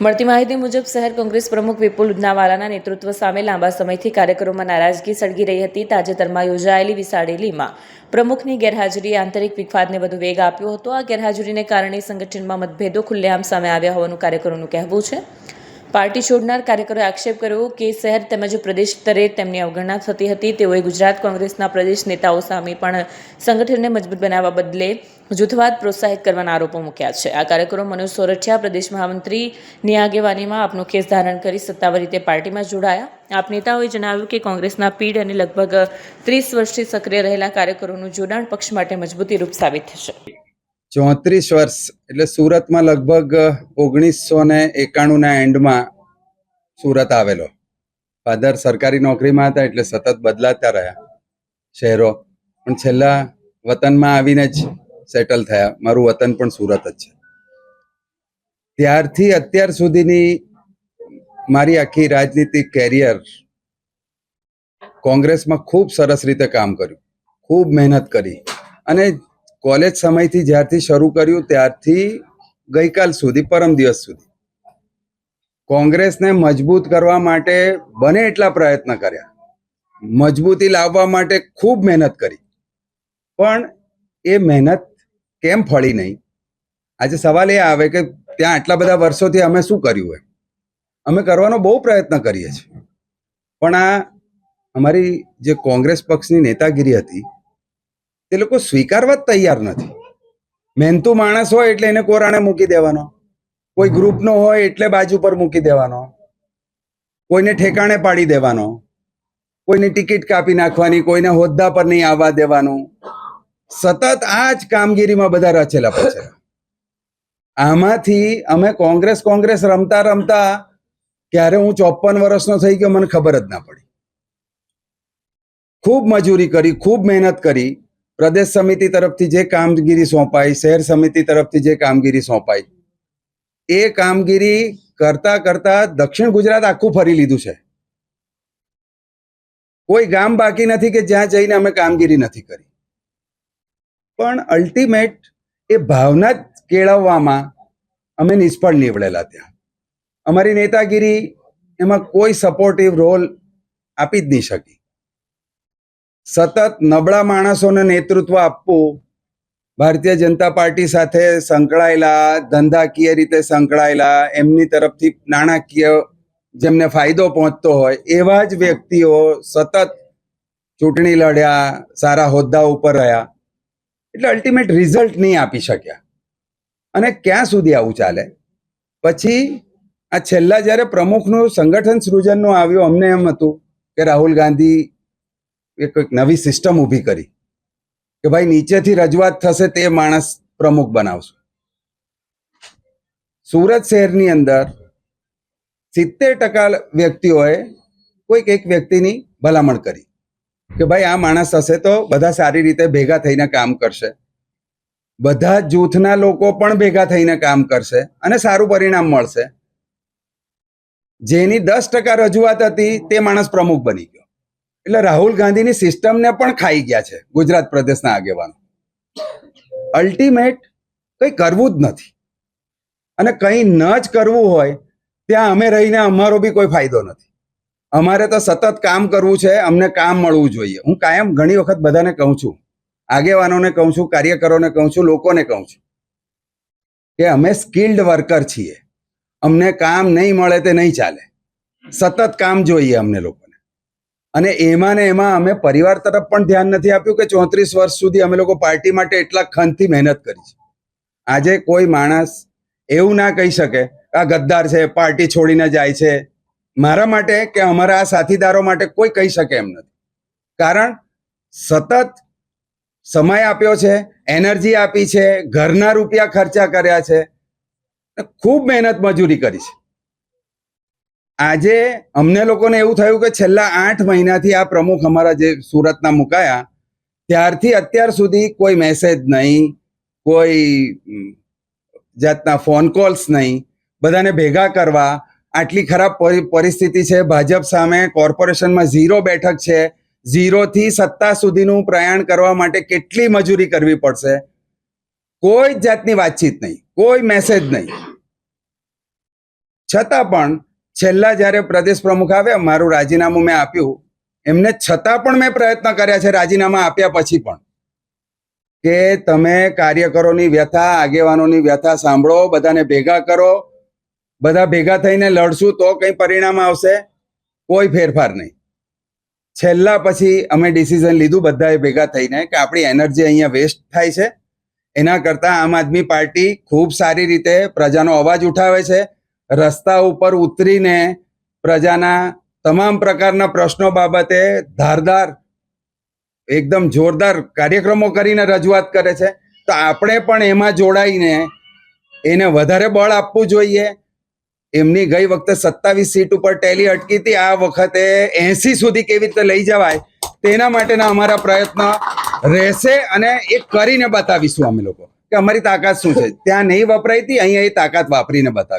મળતી માહિતી મુજબ શહેર કોંગ્રેસ પ્રમુખ વિપુલ ઉદનાવાલાના નેતૃત્વ સામે લાંબા સમયથી કાર્યકરોમાં નારાજગી સળગી રહી હતી. તાજેતરમાં યોજાયેલી વિસાડેલીમાં પ્રમુખની ગેરહાજરીએ આંતરિક વિવાદને વધુ વેગ આપ્યો હતો. આ ગેરહાજરીને કારણે સંગઠનમાં મતભેદો ખુલ્લેઆમ સામે આવ્યા હોવાનું કાર્યકરોનું કહેવું છે. પાર્ટી છોડનાર કાર્યકરોએ આક્ષેપ કર્યો કે શહેર તેમજ પ્રદેશ સ્તરે તેમની અવગણના થતી હતી. તેઓએ ગુજરાત કોંગ્રેસના પ્રદેશ નેતાઓ સામે પણ સંગઠનને મજબૂત બનાવવા બદલે જૂથવાદ પ્રોત્સાહિત કરવાના આરોપો મૂક્યા છે. આ કાર્યકરો મનોજ સોરઠિયા પ્રદેશ મહામંત્રીની આગેવાનીમાં આપનો કેસ ધારણ કરી સત્તાવાર રીતે પાર્ટીમાં જોડાયા. આપ નેતાઓએ જણાવ્યું કે કોંગ્રેસના પીઢ અને લગભગ 30 વર્ષથી સક્રિય રહેલા કાર્યકરોનું જોડાણ પક્ષ માટે મજબૂતી રૂપ સાબિત થશે. 34 વર્ષ એટલે સુરતમાં લગભગ 1991 ના એન્ડમાં સુરત આવેલો. ફાધર સરકારી નોકરીમાં હતા એટલે સતત બદલાતા રહ્યા શહેરો, પણ છેલ્લા વતનમાં આવીને જ સેટલ થયા. મારું વતન પણ સુરત જ છે. ત્યારથી અત્યાર સુધીની મારી આખી રાજનીતિક કેરિયર કોંગ્રેસમાં ખૂબ સરસ રીતે કામ કર્યું, ખૂબ મહેનત કરી અને કોલેજ સમયથી જ્યારથી શરૂ કર્યું ત્યારથી ગઈકાલ સુધી, પરમ દિવસ સુધી કોંગ્રેસને મજબૂત કરવા માટે બને એટલા પ્રયત્ન કર્યા, મજબૂતી લાવવા માટે ખૂબ મહેનત કરી, પણ એ મહેનત કેમ ફળી નહીં? આજે સવાલ એ આવે કે ત્યાં આટલા બધા વર્ષોથી અમે શું કર્યું હોય? અમે કરવાનો બહુ પ્રયત્ન કરીએ છીએ, પણ આ અમારી જે કોંગ્રેસ પક્ષની નેતાગીરી હતી તે લોકો સ્વીકારવા જ તૈયાર નથી. મહેનતુ માણસ હોય એટલે એને કોરાણે મૂકી દેવાનો, કોઈ ગ્રુપનો હોય એટલે બાજુ પર મૂકી દેવાનો, કોઈને ઠેકાણે પાડી દેવાનો, કોઈની ટિકિટ કાપી નાખવાની, કોઈને હોદ્દા પર નહીં આવવા દેવાનું. સતત આ જ કામગીરીમાં બધા રચેલા પચેલા. આમાંથી અમે કોંગ્રેસ રમતા રમતા ક્યારે હું 54 વર્ષનો થઈ ગયો મને ખબર જ ના પડી. ખૂબ મજૂરી કરી, ખૂબ મહેનત કરી. પ્રદેશ સમિતિ તરફથી જે કામગીરી સોંપાઈ, શહેર સમિતિ તરફથી જે કામગીરી સોંપાઈ, એ કામગીરી કરતા કરતા દક્ષિણ ગુજરાત આખું ફરી લીધું છે. કોઈ ગામ બાકી નથી કે જ્યાં જઈને અમે કામગીરી નથી કરી. પણ અલ્ટિમેટ એ ભાવના જ કેળવવામાં અમે નિષ્ફળ નીવડેલા. ત્યાં અમારી નેતાગીરી એમાં કોઈ સપોર્ટિવ રોલ આપી જ નહીં શકી. સતત નબળા માણસોને નેતૃત્વ આપવું, ભારતીય જનતા પાર્ટી સાથે સંકળાયેલા, ધંધાકીય રીતે સંકળાયેલા, એમની તરફથી નાણાકીય જેમને ફાયદો પહોંચતો હોય એવા જ વ્યક્તિઓ સતત ચૂંટણી લડ્યા, સારા હોદ્દા ઉપર રહ્યા, એટલે અલ્ટિમેટ રિઝલ્ટ નહીં આપી શક્યા. અને ક્યાં સુધી આવું ચાલે? પછી આ છેલ્લા જ્યારે પ્રમુખનું સંગઠન સૃજનનું આવ્યું, અમને એમ હતું કે રાહુલ ગાંધી એ કોઈક નવી સિસ્ટમ ઊભી કરી કે ભાઈ નીચેથી રજૂઆત થશે તે માણસ પ્રમુખ બનાવશું. સુરત શહેરની અંદર 70% વ્યક્તિઓએ કોઈક એક વ્યક્તિની ભલામણ કરી કે ભાઈ આ માણસ હશે તો બધા સારી રીતે ભેગા થઈને કામ કરશે, બધા જૂથના લોકો પણ ભેગા થઈને કામ કરશે અને સારું પરિણામ મળશે. જેની 10% રજૂઆત હતી તે માણસ પ્રમુખ બની ગયો. એટલે રાહુલ ગાંધીની સિસ્ટમને પણ ખાઈ ગયા છે ગુજરાત પ્રદેશના આગેવાનો. અલ્ટિમેટ કંઈ કરવું જ નથી, અને કંઈ ન જ કરવું હોય ત્યાં અમે રહીને અમારો બી કોઈ ફાયદો નથી. અમારે તો સતત કામ કરવું છે, અમને કામ મળવું જોઈએ. હું કાયમ ઘણી વખત બધાને કહું છું, આગેવાનોને કહું છું, કાર્યકરોને કહું છું, લોકોને કહું છું કે અમે સ્કિલ્ડ વર્કર છીએ. અમને કામ નહીં મળે તે નહીં ચાલે. સતત કામ જોઈએ અમને લોકોને. અને એમાં ને એમાં અમે પરિવાર તરફ પણ ધ્યાન નથી આપ્યું કે 34 વર્ષ સુધી અમે લોકો પાર્ટી માટે એટલા ખંતથી મહેનત કરી છે. આજે કોઈ માણસ એવું ના કહી શકે આ ગદ્દાર છે, પાર્ટી છોડીને જાય છે. મારા માટે કે અમારા આ સાથીદારો માટે કોઈ કહી શકે એમ નથી. કારણ સતત સમય આપ્યો છે, એનર્જી આપી છે, ઘરના રૂપિયા ખર્ચા કર્યા છે, ખૂબ મહેનત મજૂરી કરી છે. આજે અમને લોકોને એવું થયું કે છેલ્લા 8 મહિનાથી આ પ્રમુખ અમારા જે સુરતના મુકાયા ત્યારથી અત્યાર સુધી કોઈ મેસેજ નહીં, કોઈ જાતના ફોન કોલ્સ નહીં. બધાને ભેગા કરવા, આટલી ખરાબ પરિસ્થિતિ છે, ભાજપ સામે કોર્પોરેશનમાં 0 બેઠક છે, 0 થી સત્તા સુધીનું પ્રયાણ કરવા માટે કેટલી મજૂરી કરવી પડશે, કોઈ જાતની વાતચીત નહીં, કોઈ મેસેજ નહીં. છતાં પણ છેલ્લા જ્યારે પ્રદેશ પ્રમુખ આવ્યા, મારું રાજીનામું મેં આપ્યું, એમને છતાં પણ મેં પ્રયત્ન કર્યા છે રાજીનામા આપ્યા પછી પણ, કે તમે કાર્યકરોની વ્યથા, આગેવાનોની વ્યથા સાંભળો, બધાને ભેગા કરો, બધા ભેગા થઈને લડશું તો કંઈ પરિણામ આવશે, કોઈ ફેરફાર નહીં. છેલ્લા પછી અમે ડિસિઝન લીધું બધાએ ભેગા થઈને કે આપણી એનર્જી અહીંયા વેસ્ટ થાય છે, એના કરતાં આમ આદમી પાર્ટી ખૂબ સારી રીતે પ્રજાનો અવાજ ઉઠાવે છે, રસ્તા ઉપર ઉતરીને પ્રજાના તમામ પ્રકારના પ્રશ્નો બાબતે ધારદાર, એકદમ જોરદાર કાર્યક્રમો કરીને રજૂઆત કરે છે. તો આપણે પણ એમાં જોડાઈને એને વધારે બળ આપવું જોઈએ. એમની ગઈ વખતે 27 સીટ ઉપર ટેલી અટકી હતી, આ વખતે 80 સુધી કેવી રીતે લઈ જવાય તેના માટેના અમારા પ્રયત્ન રહેશે અને એ કરીને બતાવીશું અમે લોકો કે અમારી તાકાત શું છે. ત્યાં નહીં વપરાઈ હતી, અહીંયા એ તાકાત વાપરીને બતાવી.